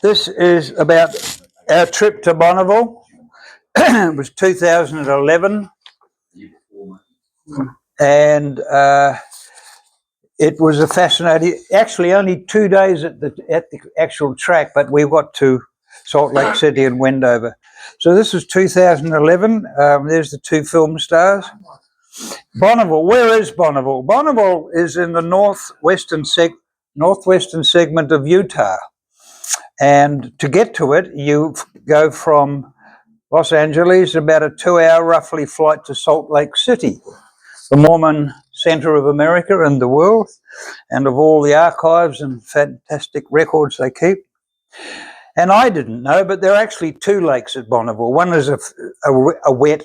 This is about our trip to Bonneville. It was 2011, and it was a fascinating. Actually, only 2 days at the actual track, but we got to Salt Lake City and Wendover. So this was 2011. There's the two film stars. Bonneville. Where is Bonneville? Bonneville is in the northwestern segment of Utah. And to get to it, you go from Los Angeles, about a 2-hour roughly flight to Salt Lake City, the Mormon center of America and the world, and of all the archives and fantastic records they keep. And I didn't know, but there are actually two lakes at Bonneville. One is a wet,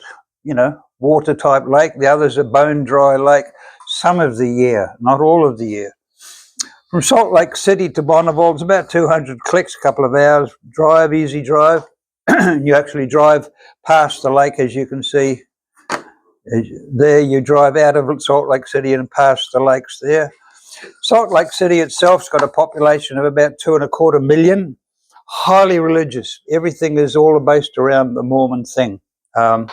water type lake. The other is a bone dry lake some of the year, not all of the year. From Salt Lake City to Bonneville, it's about 200 clicks, a couple of hours drive, easy drive. You actually drive past the lake, as you can see. There you drive out of Salt Lake City and past the lakes there. Salt Lake City itself's got a population of about 2.25 million, highly religious. Everything is all based around the Mormon thing. It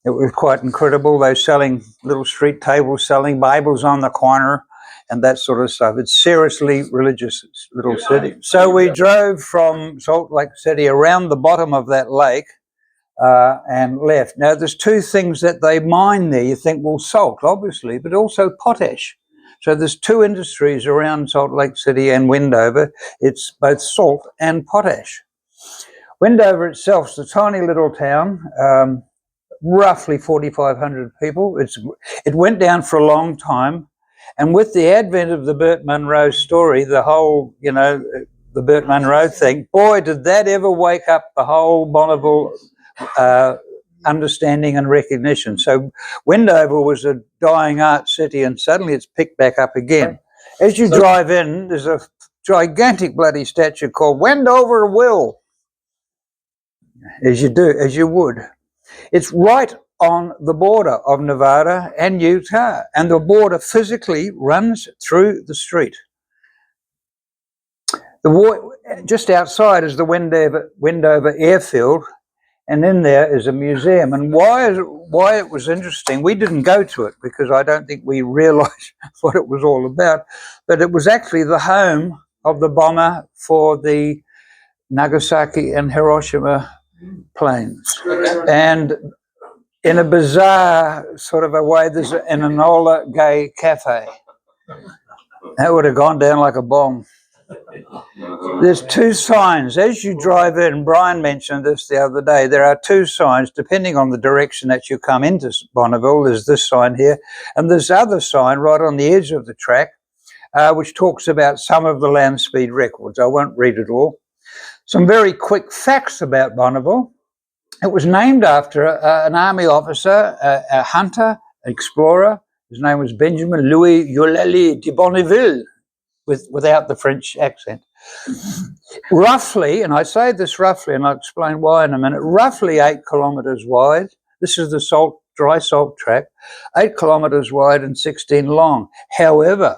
was quite incredible. They're selling little street tables, selling Bibles on the corner, and that sort of stuff. It's seriously religious little city. So we drove from Salt Lake City around the bottom of that lake and left. Now, there's two things that they mine there. You think, well, salt, obviously, but also potash. So there's two industries around Salt Lake City and Wendover. It's both salt and potash. Wendover itself is a tiny little town, roughly 4,500 people. It went down for a long time. And with the advent of the Burt Munro story, the whole, the Burt Munro thing, boy, did that ever wake up the whole Bonneville understanding and recognition. So Wendover was a dying art city, and suddenly it's picked back up again. As you drive in, there's a gigantic bloody statue called Wendover Will, as you would. It's right on the border of Nevada and Utah, and the border physically runs through the street. Just outside is the Wendover airfield, and in there is a museum. And why it was interesting, we didn't go to it because I don't think we realized what it was all about, but it was actually the home of the bomber for the Nagasaki and Hiroshima planes. And in a bizarre sort of a way, there's an Enola Gay cafe. That would have gone down like a bomb. There's two signs. As you drive in, Brian mentioned this the other day, there are two signs, depending on the direction that you come into Bonneville. There's this sign here, and there's other sign right on the edge of the track, which talks about some of the land speed records. I won't read it all. Some very quick facts about Bonneville. It was named after an army officer, a hunter, explorer. His name was Benjamin Louis Eulalie de Bonneville, without the French accent. Roughly, and I say this roughly, and I'll explain why in a minute, roughly 8 kilometres wide. This is the dry salt track, 8 kilometres wide and 16 long. However,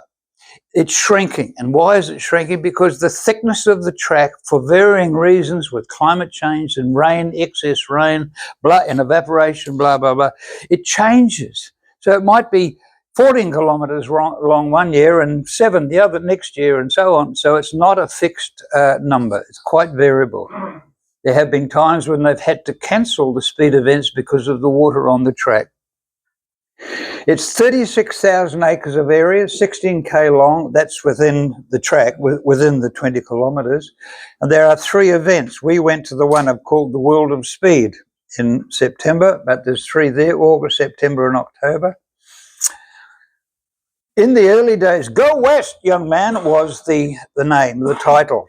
it's shrinking. And why is it shrinking? Because the thickness of the track, for varying reasons, with climate change and rain, excess rain, and evaporation, blah, blah, blah, it changes. So it might be 14 kilometres long one year and 7 the other next year, and so on. So it's not a fixed number. It's quite variable. There have been times when they've had to cancel the speed events because of the water on the track. It's 36,000 acres of area, 16k long. That's within the track, within the 20 kilometres. And there are 3 events. We went to the one called the World of Speed in September, but there's 3 there, August, September and October. In the early days, Go West, Young Man was the name, the title.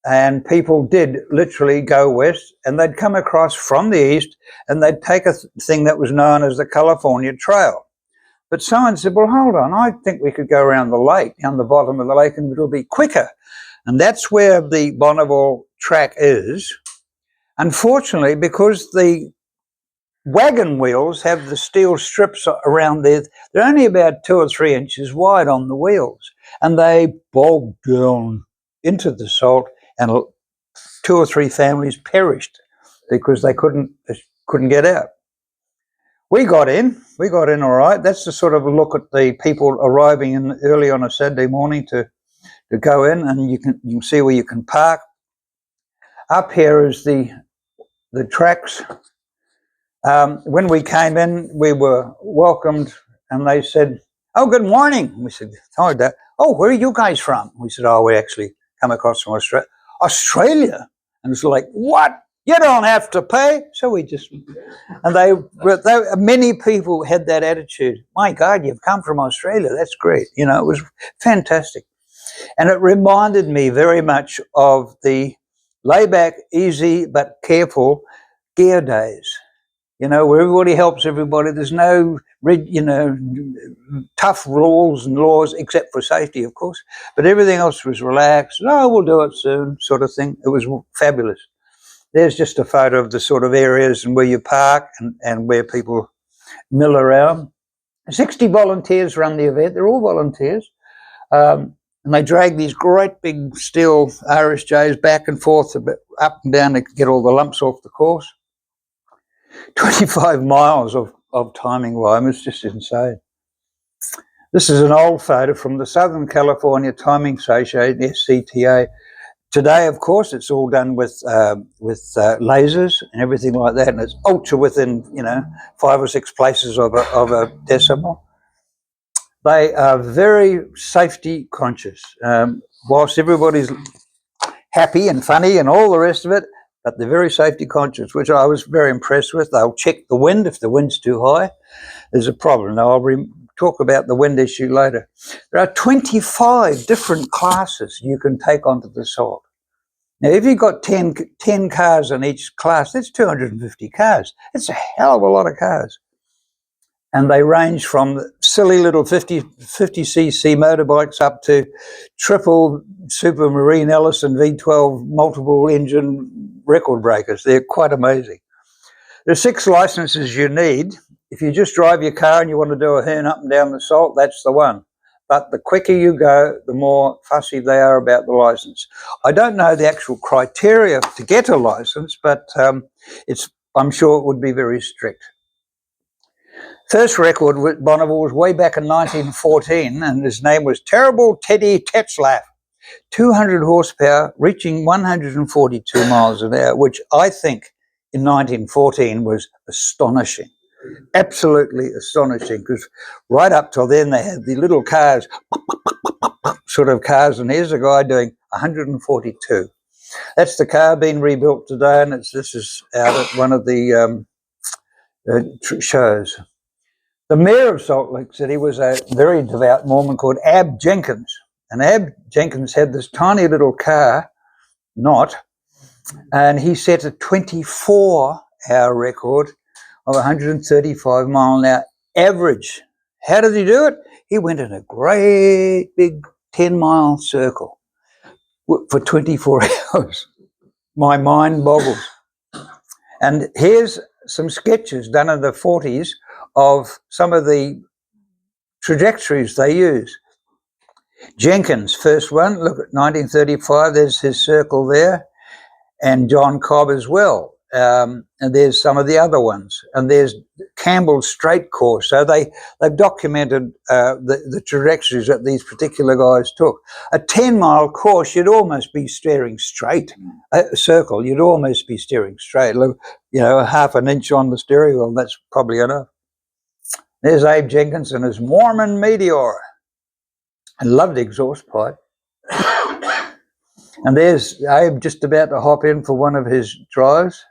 And people did literally go west, and they'd come across from the east, and they'd take a thing that was known as the California Trail. But someone said, well, hold on, I think we could go around the lake, down the bottom of the lake, and it'll be quicker. And that's where the Bonneville track is. Unfortunately, because the wagon wheels have the steel strips around there, they're only about 2 or 3 inches wide on the wheels, and they bog down into the salt and 2 or 3 families perished because they couldn't get out. We got in all right. That's the sort of a look at the people arriving in early on a Saturday morning to go in, and you can see where you can park. Up here is the tracks. When we came in, we were welcomed, and they said, "Oh, good morning." We said, "Oh, where are you guys from?" We said, "Oh, we actually come across from Australia." Australia? And it's like, what? You don't have to pay. So we just, and many people had that attitude. My God, you've come from Australia. That's great. You know, it was fantastic. And it reminded me very much of the layback, easy, but careful gear days. You know, where everybody helps everybody. There's no, tough rules and laws, except for safety, of course. But everything else was relaxed. No, we'll do it soon, sort of thing. It was fabulous. There's just a photo of the sort of areas and where you park and where people mill around. 60 volunteers run the event. They're all volunteers. And they drag these great big steel RSJs back and forth, a bit up and down to get all the lumps off the course. 25 miles of timing line. It's just insane. This is an old photo from the Southern California Timing Association, SCTA. Today, of course, it's all done with lasers and everything like that, and it's ultra within 5 or 6 places of a decimal. They are very safety conscious. Whilst everybody's happy and funny and all the rest of it, but they're very safety conscious, which I was very impressed with. They'll check the wind. If the wind's too high, there's a problem. Now, I'll talk about the wind issue later. There are 25 different classes you can take onto the salt. Now, if you've got 10 cars in each class, that's 250 cars. It's a hell of a lot of cars. And they range from silly little 50cc motorbikes up to triple Super Marine Ellison V12 multiple engine record breakers. They're quite amazing. There's 6 licenses you need. If you just drive your car and you want to do a hern up and down the salt, that's the one. But the quicker you go, the more fussy they are about the license. I don't know the actual criteria to get a license, but I'm sure it would be very strict. First record with Bonneville was way back in 1914, and his name was Terrible Teddy Tetzlaff. 200 horsepower, reaching 142 miles an hour, which I think in 1914 was astonishing. Absolutely astonishing, because right up till then they had the little cars, sort of cars, and here's a guy doing 142. That's the car being rebuilt today, and this is out at one of the shows. The mayor of Salt Lake City was a very devout Mormon called Ab Jenkins. And Ab Jenkins had this tiny little car, and he set a 24-hour record of 135 mile an hour average. How did he do it? He went in a great big 10-mile circle for 24 hours. My mind boggles. And here's some sketches done in the 40s of some of the trajectories they use. Jenkins, first one, look at 1935, there's his circle there, and John Cobb as well. And there's some of the other ones. And there's Campbell's straight course. So they've documented the trajectories that these particular guys took. A 10-mile course, you'd almost be steering straight. A circle, you'd almost be steering straight. Look, a half an inch on the steering wheel, that's probably enough. There's Abe Jenkins and his Mormon Meteor. I love the exhaust pipe. And there's Abe just about to hop in for one of his drives.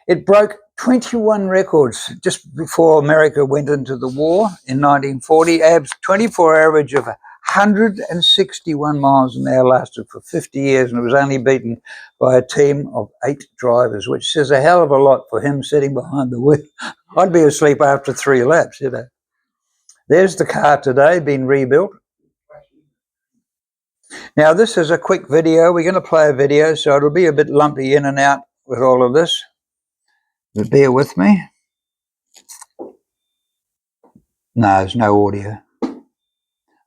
It broke 21 records just before America went into the war in 1940. Abe's 24 average of 161 miles an hour lasted for 50 years, and it was only beaten by a team of 8 drivers, which says a hell of a lot for him sitting behind the wheel. I'd be asleep after 3 laps, There's the car today, being rebuilt. Now, this is a quick video. We're going to play a video, so it'll be a bit lumpy in and out with all of this. But bear with me. No, there's no audio,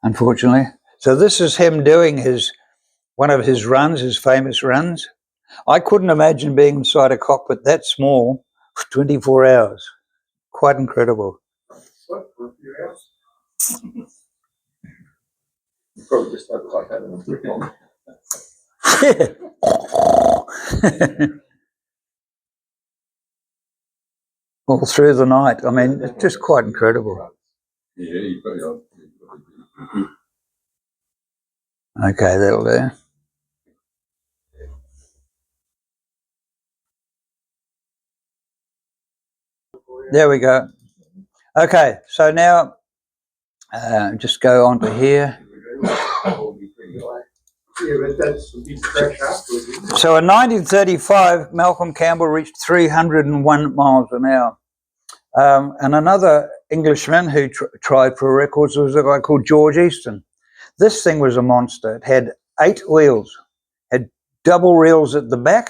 unfortunately. So this is him doing his one of his runs, his famous runs. I couldn't imagine being inside a cockpit that small for 24 hours. Quite incredible. Slept for a few hours. Probably just slept like that in a brick on. All through the night. I mean, it's just quite incredible. Yeah, you probably. Okay, that'll do. There we go. Okay, so now just go on to here. So in 1935, Malcolm Campbell reached 301 miles an hour. And another Englishman who tried for records was a guy called George Easton. This thing was a monster. It had 8 wheels, had double wheels at the back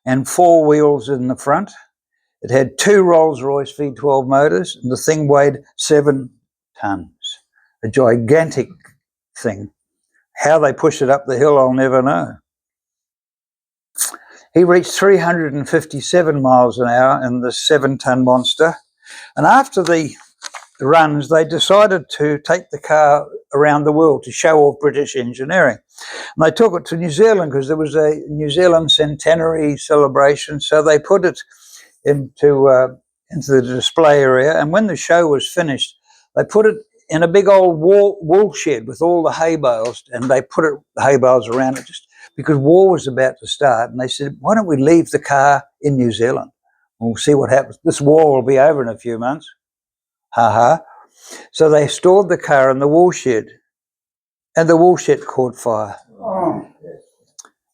and 4 wheels in the front. It had 2 Rolls-Royce V12 motors, and the thing weighed 7 tons. A gigantic thing. How they pushed it up the hill, I'll never know. He reached 357 miles an hour in the 7-ton monster. And after the runs, they decided to take the car around the world to show off British engineering. And they took it to New Zealand because there was a New Zealand centenary celebration. So they put it into the display area. And when the show was finished, they put it in a big old wool shed with all the hay bales, and they put the hay bales around it just because war was about to start. And they said, why don't we leave the car in New Zealand? We'll see what happens. This war will be over in a few months. Ha. So they stored the car in the wool shed, and the wool shed caught fire. Oh.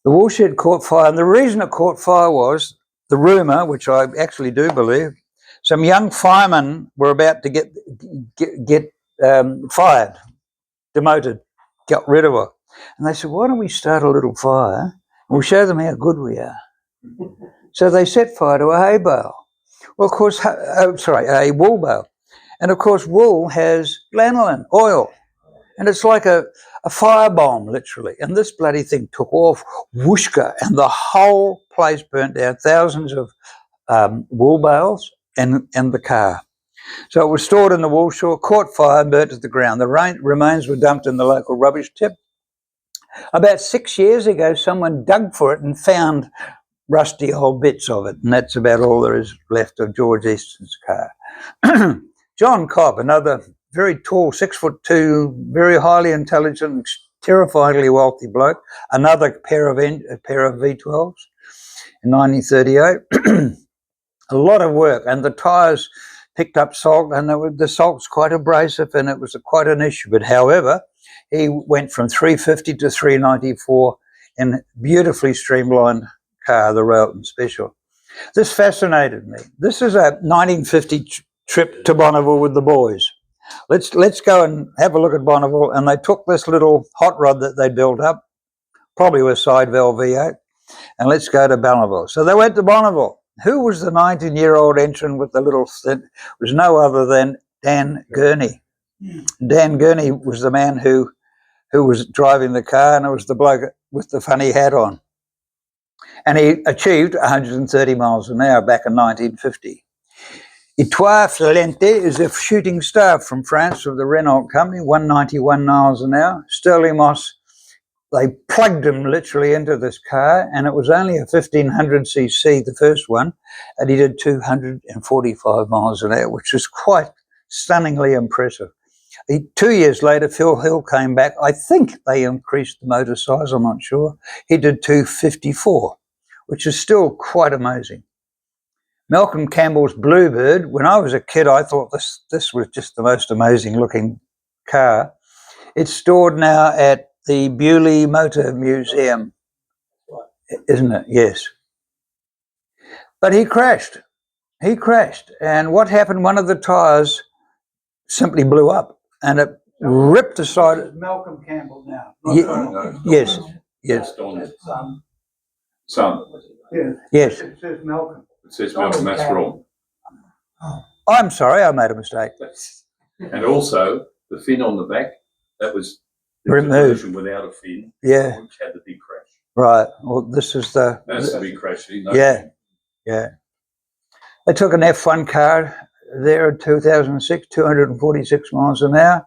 The wool shed caught fire, and the reason it caught fire was the rumour, which I actually do believe, some young firemen were about to get fired, demoted, got rid of her. And they said, why don't we start a little fire and we'll show them how good we are. So they set fire to a hay bale. Well, of course, a wool bale. And of course, wool has lanolin, oil. And it's like a firebomb, literally. And this bloody thing took off, whooshka, and the whole place burnt down. Thousands of wool bales and the car. So it was stored in the wool shore, caught fire, and burnt to the ground. The remains were dumped in the local rubbish tip. About 6 years ago, someone dug for it and found rusty old bits of it. And that's about all there is left of George Easton's car. John Cobb, another very tall, 6'2", very highly intelligent, terrifyingly wealthy bloke. Another pair of V12s in 1938. A lot of work, and the tyres picked up salt, and the salt's quite abrasive, and it was quite an issue. But however, he went from 350 to 394 in a beautifully streamlined car, the Railton Special. This fascinated me. This is a 1950 trip to Bonneville with the boys. Let's go and have a look at Bonneville. And they took this little hot rod that they built up, probably with side valve V8, and let's go to Bonneville. So they went to Bonneville. Who was the 19-year-old entrant with the little stint? It was no other than Dan Gurney. Dan Gurney was the man who was driving the car, and it was the bloke with the funny hat on. And he achieved 130 miles an hour back in 1950. Etoile Flelente is a shooting star from France of the Renault company, 191 miles an hour. Sterling Moss, they plugged him literally into this car, and it was only a 1500cc, the first one, and he did 245 miles an hour, which is quite stunningly impressive. 2 years later, Phil Hill came back. I think they increased the motor size, I'm not sure. He did 254, which is still quite amazing. Malcolm Campbell's Bluebird, when I was a kid, I thought this was just the most amazing looking car. It's stored now at the Bewley Motor Museum, isn't it? Yes. But he crashed. He crashed. And what happened? One of the tyres simply blew up, and it ripped aside. Malcolm Campbell now. No. Yes. Yes. Son. Yeah. Yes. It says Malcolm. It says Malcolm, that's wrong. I'm sorry, I made a mistake. And also, the fin on the back, that was There was a Removed. version without a fin, Yeah, which had the big crash. right. Well, this is the That's the big crash. No Yeah. fin. yeah. They took an F1 car there in 2006, 246 miles an hour.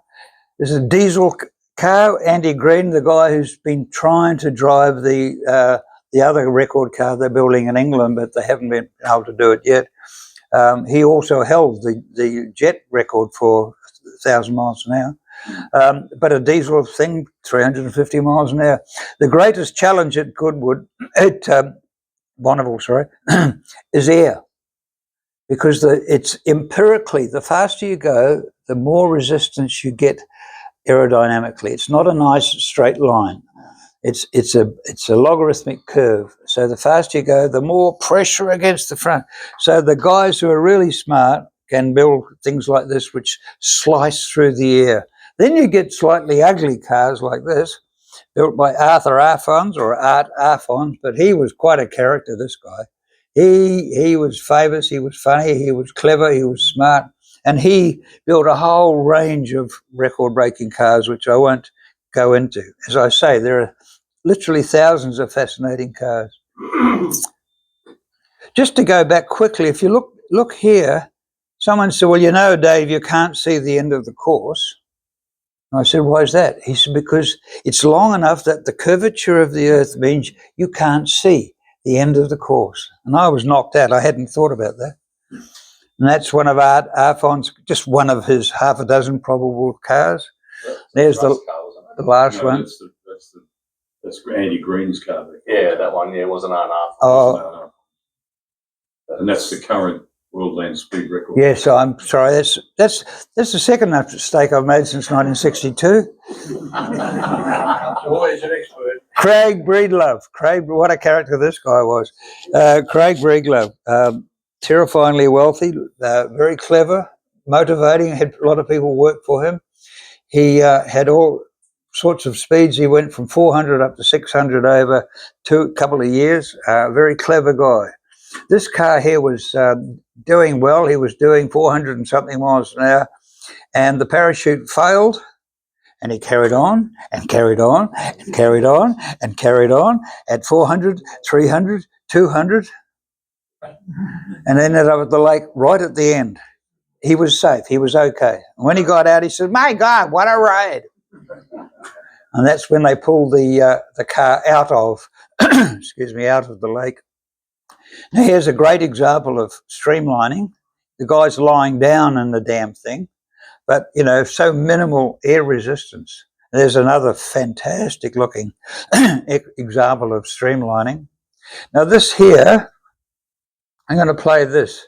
This is a diesel car. Andy Green, the guy who's been trying to drive the other record car they're building in England, but they haven't been able to do it yet. He also held the jet record for 1,000 miles an hour. But a diesel thing, 350 miles an hour. The greatest challenge at Bonneville, sorry, is air. Because it's empirically, the faster you go, the more resistance you get aerodynamically. It's not a nice straight line. It's a logarithmic curve. So the faster you go, the more pressure against the front. So the guys who are really smart can build things like this, which slice through the air. Then you get slightly ugly cars like this, built by Arthur Arfons or Art Arfons, but he was quite a character, this guy. He was famous, he was funny, he was clever, he was smart, and he built a whole range of record-breaking cars, which I won't go into. As I say, there are literally thousands of fascinating cars. Just to go back quickly, if you look here, someone said, well, you know, Dave, you can't see the end of the course. And I said, why is that? He said, because it's long enough that the curvature of the Earth means you can't see the end of the course. And I was knocked out. I hadn't thought about that. And that's one of Arfon's, just one of his half a dozen probable cars. There's the last one. That's Andy Green's car. Yeah, that one. Yeah, it wasn't enough. Oh, and that's the current world land speed record. yes, I'm sorry. That's the second mistake I've made since 1962. Always an expert. Craig Breedlove. Craig, what a character this guy was. Craig Breedlove, terrifyingly wealthy, very clever, motivating, had a lot of people work for him. He had all sorts of speeds. He went from 400 up to 600 over a couple of years. Very clever guy. This car here was doing well. He was doing 400 and something miles an hour, and the parachute failed. And he carried on and carried on and carried on and carried on at 400, 300, 200, and ended up at the lake right at the end. He was safe. He was okay. And when he got out, he said, my God, what a ride. And that's when they pulled the car out of, out of the lake. Now, here's a great example of streamlining. The guy's lying down in the damn thing. But, you know, so minimal air resistance. There's another fantastic looking example of streamlining. Now this here, I'm going to play this.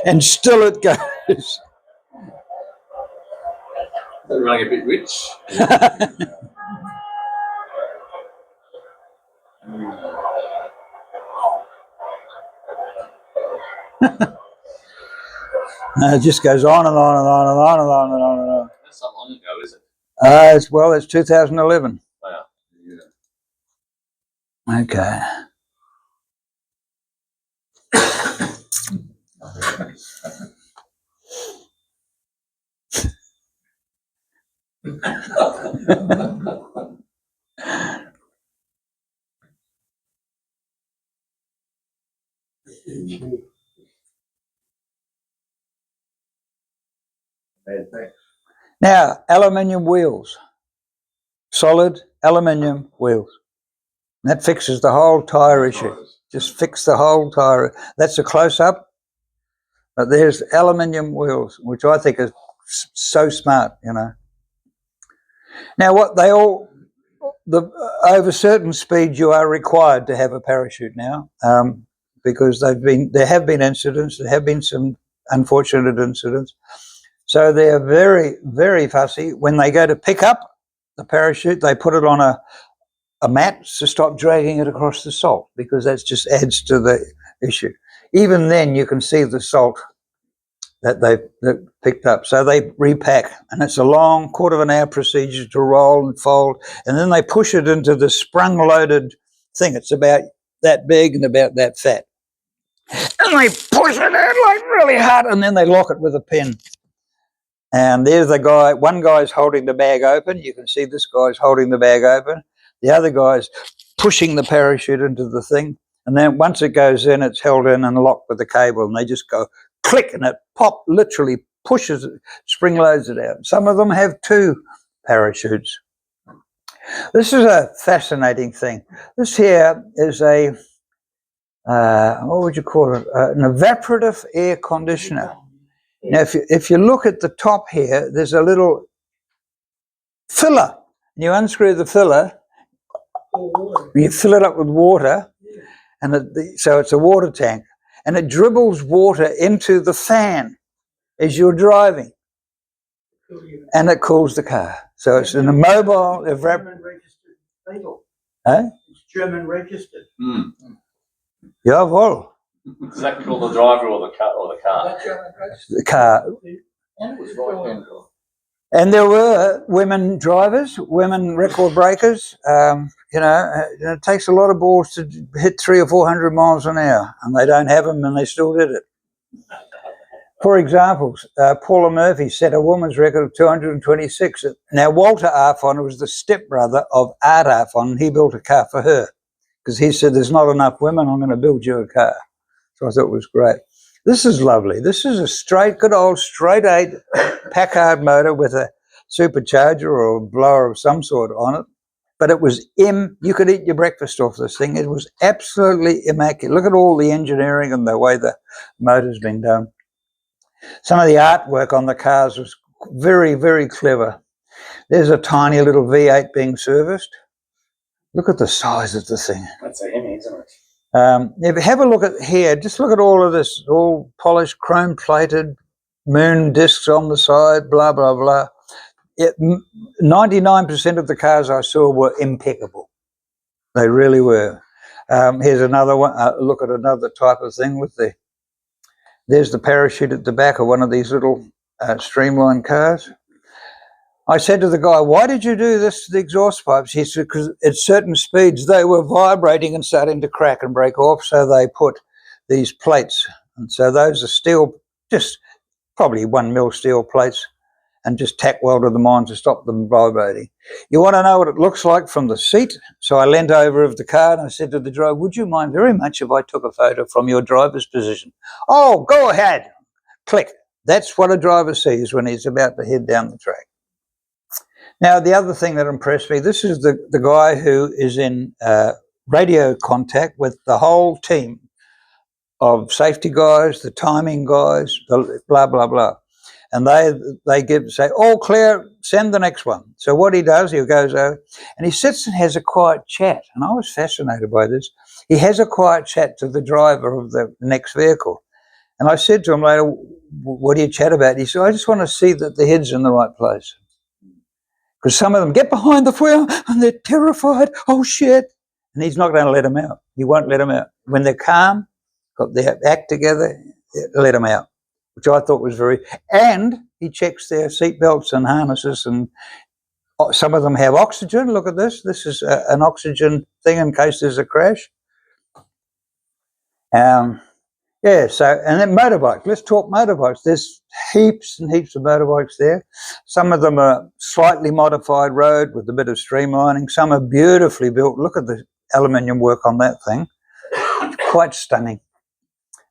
And still it goes. They're running a bit rich. It just goes on and on and on and on and on and on and on. That's not long ago, is it? It's 2011. Wow. Yeah. Okay. Now, aluminium wheels. Solid aluminium wheels. That fixes the whole tyre issue. Just fix the whole tyre. That's a close-up. But there's aluminium wheels, which I think is so smart, you know. Now, over certain speeds, you are required to have a parachute now, because there have been incidents. There have been some unfortunate incidents. So they're very, very fussy. When they go to pick up the parachute, they put it on a mat to stop dragging it across the salt, because that just adds to the issue. Even then, you can see the salt that they've picked up. So they repack, and it's a long quarter-of-an-hour procedure to roll and fold, and then they push it into the sprung-loaded thing. It's about that big and about that fat. And they push it out like really hard, and then they lock it with a pin. And there's the guy, one guy's holding the bag open. You can see this guy's holding the bag open. The other guy's pushing the parachute into the thing. And then once it goes in, it's held in and locked with the cable, and they just go click, and it literally pushes it, spring loads it out. Some of them have 2 parachutes. This is a fascinating thing. This here is a, what would you call it? An evaporative air conditioner. Now, if you look at the top here, there's a little filler. You unscrew the filler, you fill it up with water, and so it's a water tank, and it dribbles water into the fan as you're driving, and it cools the car. So it's an immobile German registered vehicle. Eh? It's German registered. Jawohl. Does that call the driver or the car? That's German registered. The car. And it was right-hand drive. And there were women drivers, women record breakers. It takes a lot of balls to hit 300 or 400 miles an hour, and they don't have them, and they still did it. For example, Paula Murphy set a woman's record of 226. Now, Walter Arfon was the stepbrother of Art Arfon, and he built a car for her because he said, there's not enough women, I'm going to build you a car. So I thought it was great. This is lovely. This is a good old straight 8 Packard motor with a supercharger or a blower of some sort on it. But it was you could eat your breakfast off this thing. It was absolutely immaculate. Look at all the engineering and the way the motor's been done. Some of the artwork on the cars was very, very clever. There's a tiny little V8 being serviced. Look at the size of the thing. That's a Hemi, isn't it? If you have a look at here, just look at all of this, all polished, chrome plated, moon discs on the side, blah, blah, blah. 99% of the cars I saw were impeccable. They really were. Here's another one. Look at another type of thing there's the parachute at the back of one of these little streamlined cars. I said to the guy, why did you do this to the exhaust pipes? He said, because at certain speeds they were vibrating and starting to crack and break off, so they put these plates. And so those are steel, just probably 1 mil steel plates, and just tack welded them on to stop them vibrating. You want to know what it looks like from the seat? So I leant over of the car and I said to the driver, would you mind very much if I took a photo from your driver's position? Oh, go ahead. Click. That's what a driver sees when he's about to head down the track. Now, the other thing that impressed me, this is the guy who is in radio contact with the whole team of safety guys, the timing guys, the blah, blah, blah. And they say, all clear, send the next one. So what he does, he goes over and he sits and has a quiet chat. And I was fascinated by this. He has a quiet chat to the driver of the next vehicle. And I said to him later, what do you chat about? He said, I just want to see that the head's in the right place. Because some of them get behind the wheel and they're terrified. Oh, shit. And he's not going to let them out. He won't let them out. When they're calm, got their act together, let them out, which I thought was very... And he checks their seatbelts and harnesses, and some of them have oxygen. Look at this. This is an oxygen thing in case there's a crash. Yeah, so, and then motorbikes. Let's talk motorbikes. There's heaps and heaps of motorbikes there. Some of them are slightly modified road with a bit of streamlining. Some are beautifully built. Look at the aluminium work on that thing. Quite stunning.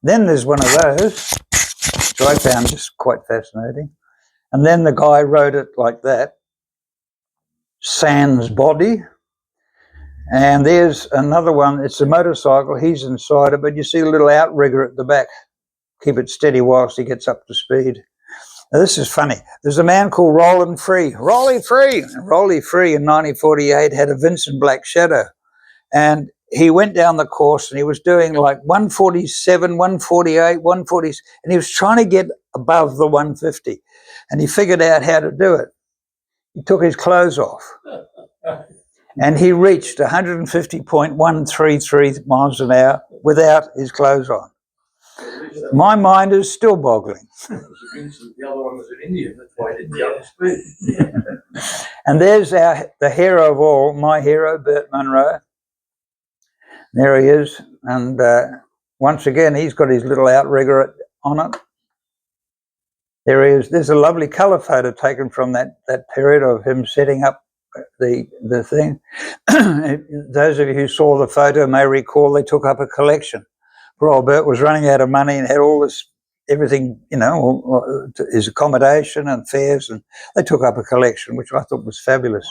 Then there's one of those, which I found just quite fascinating. And then the guy wrote it like that, Sans body. And there's another one, it's a motorcycle, he's inside it, but you see a little outrigger at the back. Keep it steady whilst he gets up to speed. Now this is funny. There's a man called Roland Free. Rolly Free! Rolly Free in 1948 had a Vincent Black Shadow. And he went down the course and he was doing like 147, 148, 140, and he was trying to get above the 150. And he figured out how to do it. He took his clothes off. And he reached 150.133 miles an hour without his clothes on. My mind is still boggling. The other one was in India, that's why he did the other speed. And there's the hero of all, my hero, Bert Munro. There he is. And once again, he's got his little outrigger on it. There he is. There's a lovely colour photo taken from that period of him setting up the thing. Those of you who saw the photo may recall they took up a collection. Poor old Bert was running out of money and had all this, everything, you know, his accommodation and fares, and they took up a collection, which I thought was fabulous.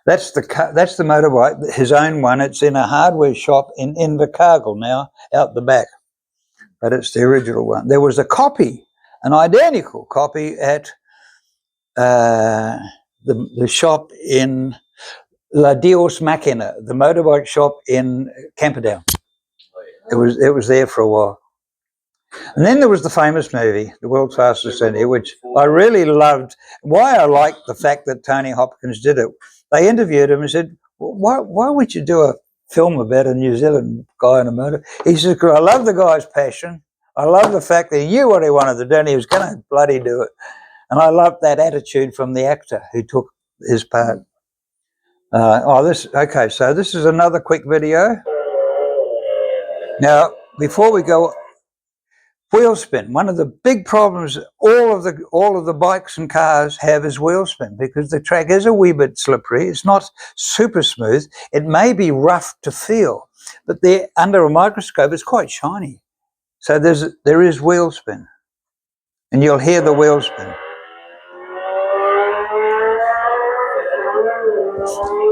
That's the motorbike, his own one. It's in a hardware shop in Invercargill now, out the back, but it's the original one. There was a copy, an identical copy at the shop in La Dios Machina, the motorbike shop in Camperdown. It was there for a while. And then there was the famous movie, The World's Fastest India, which I really loved. Why I liked the fact that Tony Hopkins did it. They interviewed him and said, why would you do a film about a New Zealand guy on a motor? He said, I love the guy's passion. I love the fact that he knew what he wanted to do and he was going to bloody do it. And I loved that attitude from the actor who took his part. Okay, so this is another quick video. Now, before we go, wheel spin. One of the big problems all of the bikes and cars have is wheel spin, because the track is a wee bit slippery. It's not super smooth. It may be rough to feel, but under a microscope it's quite shiny. So there is wheel spin, and you'll hear the wheel spin.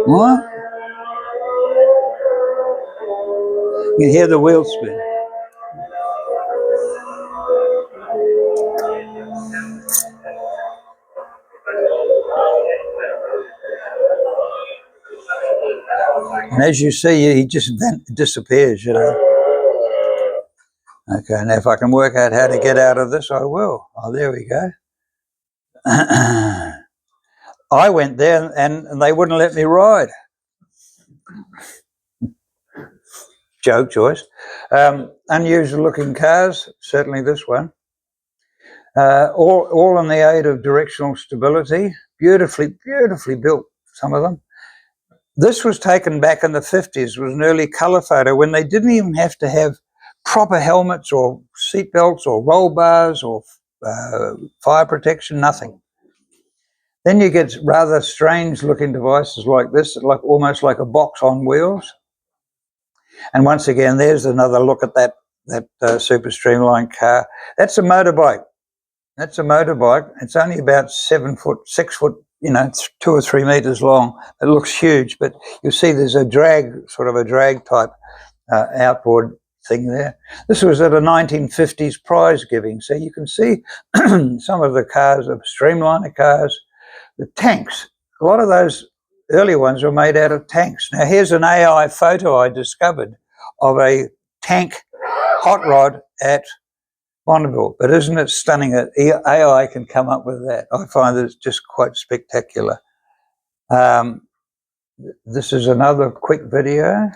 What? You hear the wheel spin. And as you see, he just disappears, you know. Okay, now if I can work out how to get out of this, I will. Oh, there we go. I went there and they wouldn't let me ride. Joke, Joyce. Unusual looking cars, certainly this one. All in the aid of directional stability. Beautifully built, some of them. This was taken back in the 50s, was an early colour photo when they didn't even have to have proper helmets or seat belts or roll bars or fire protection, nothing. Then you get rather strange looking devices like this, almost like a box on wheels. And once again, there's another look at that super streamlined car. That's a motorbike. That's a motorbike. It's only about 7 foot, 6 foot, you know, 2 or 3 meters long. It looks huge, but you see there's a drag type outboard thing there. This was at a 1950s prize giving. So you can see some of the cars, the streamliner cars, the tanks. A lot of those early ones were made out of tanks. Now here's an AI photo I discovered of a tank hot rod at Bonneville, but isn't it stunning that AI can come up with that? I find it's just quite spectacular. This is another quick video.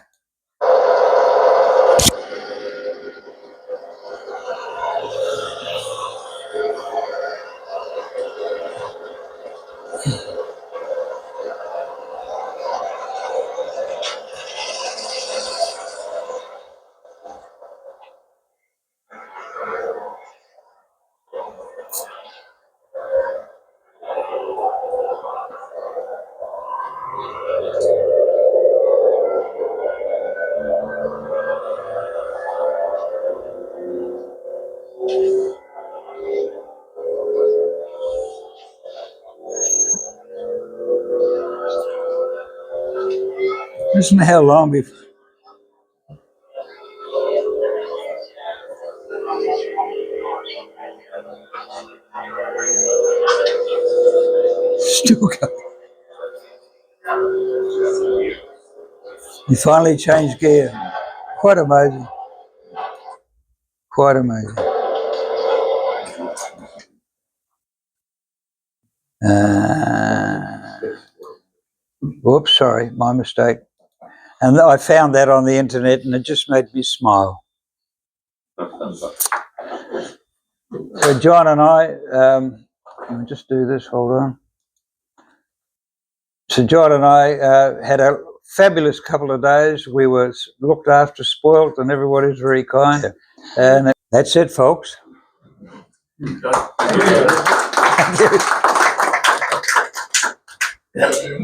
Isn't how long before. Still going. He finally changed gear. Quite amazing. Quite amazing. Whoops, sorry, my mistake. And I found that on the internet and it just made me smile. So John and I, let me just do this, hold on. So John and I had a fabulous couple of days. We were looked after, spoilt, and everybody's very kind. And that's it, folks. Okay. Thank you.